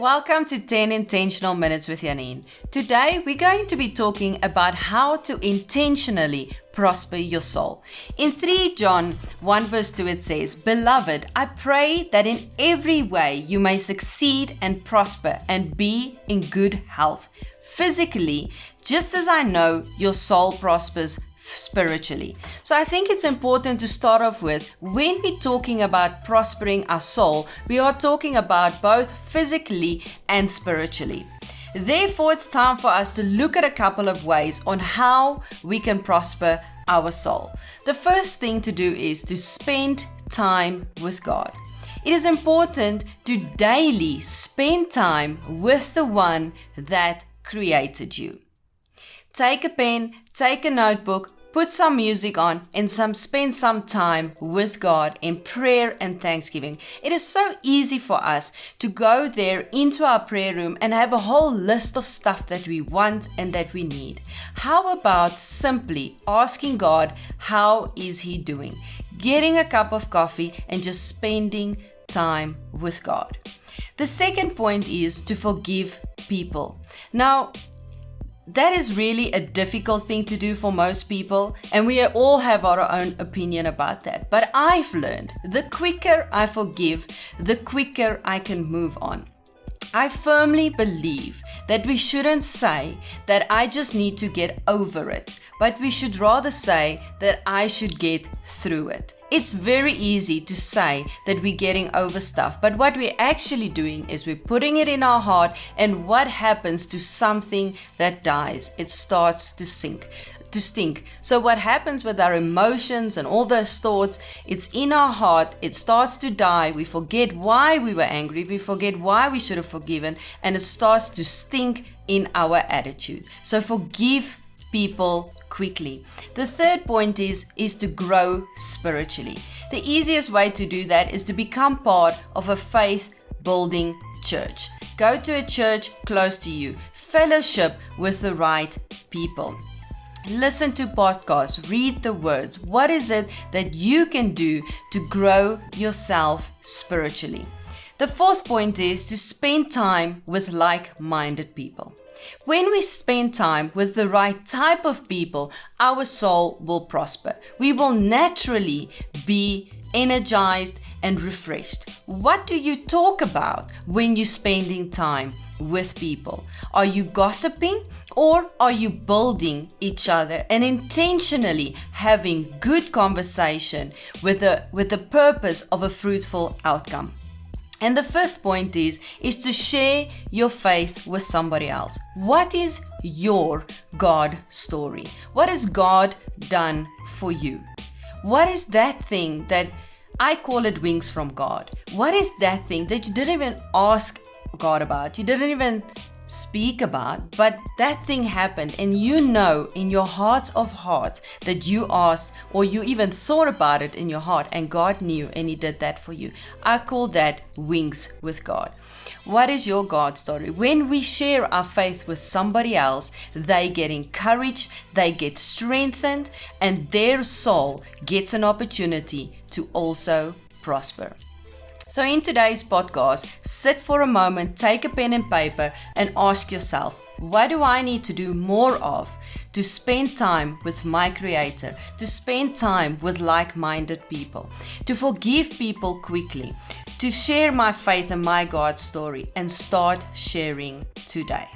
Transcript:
Welcome to 10 Intentional Minutes with Janine. Today we're going to be talking about how to intentionally prosper your soul. In 3 John 1 verse 2 it says, "Beloved, I pray that in every way you may succeed and prosper and be in good health, physically, just as I know your soul prospers spiritually." So I think it's important to start off with, when we're talking about prospering our soul, we are talking about both physically and spiritually. Therefore, it's time for us to look at a couple of ways on how we can prosper our soul. The first thing to do is to spend time with God. It is important to daily spend time with the one that created you. Take a pen, take a notebook, put some music on, and spend some time with God in prayer and thanksgiving. It is so easy for us to go there into our prayer room and have a whole list of stuff that we want and that we need. How about simply asking God, how is He doing? Getting a cup of coffee and just spending time with God. The second point is to forgive people. Now, that is really a difficult thing to do for most people, and we all have our own opinion about that. But I've learned the quicker I forgive, the quicker I can move on. I firmly believe that we shouldn't say that I just need to get over it, but we should rather say that I should get through it. It's very easy to say that we're getting over stuff, but what we're actually doing is we're putting it in our heart, and what happens to something that dies? It starts to stink. So what happens with our emotions and all those thoughts, it's in our heart, it starts to die, we forget why we were angry, we forget why we should have forgiven, and it starts to stink in our attitude. So forgive people quickly. The third point is to grow spiritually. The easiest way to do that is to become part of a faith-building church. Go to a church close to you. Fellowship with the right people. Listen to podcasts, read the words. What is it that you can do to grow yourself spiritually? The fourth point is to spend time with like-minded people. When we spend time with the right type of people, our soul will prosper. We will naturally be energized and refreshed. What do you talk about when you're spending time with people? Are you gossiping, or are you building each other and intentionally having good conversation with the purpose of a fruitful outcome? And the fifth point is to share your faith with somebody else. What is your God story? What has God done for you? What is that thing that I call it wings from God? What is that thing that you didn't even ask God about? You didn't even speak about, but that thing happened, and you know in your heart of hearts that you asked, or you even thought about it in your heart, and God knew and He did that for you. I call that wings with God. What is your God story? When we share our faith with somebody else, they get encouraged, they get strengthened, and their soul gets an opportunity to also prosper. So in today's podcast, sit for a moment, take a pen and paper, and ask yourself, what do I need to do more of to spend time with my Creator, to spend time with like-minded people, to forgive people quickly, to share my faith and my God story, and start sharing today.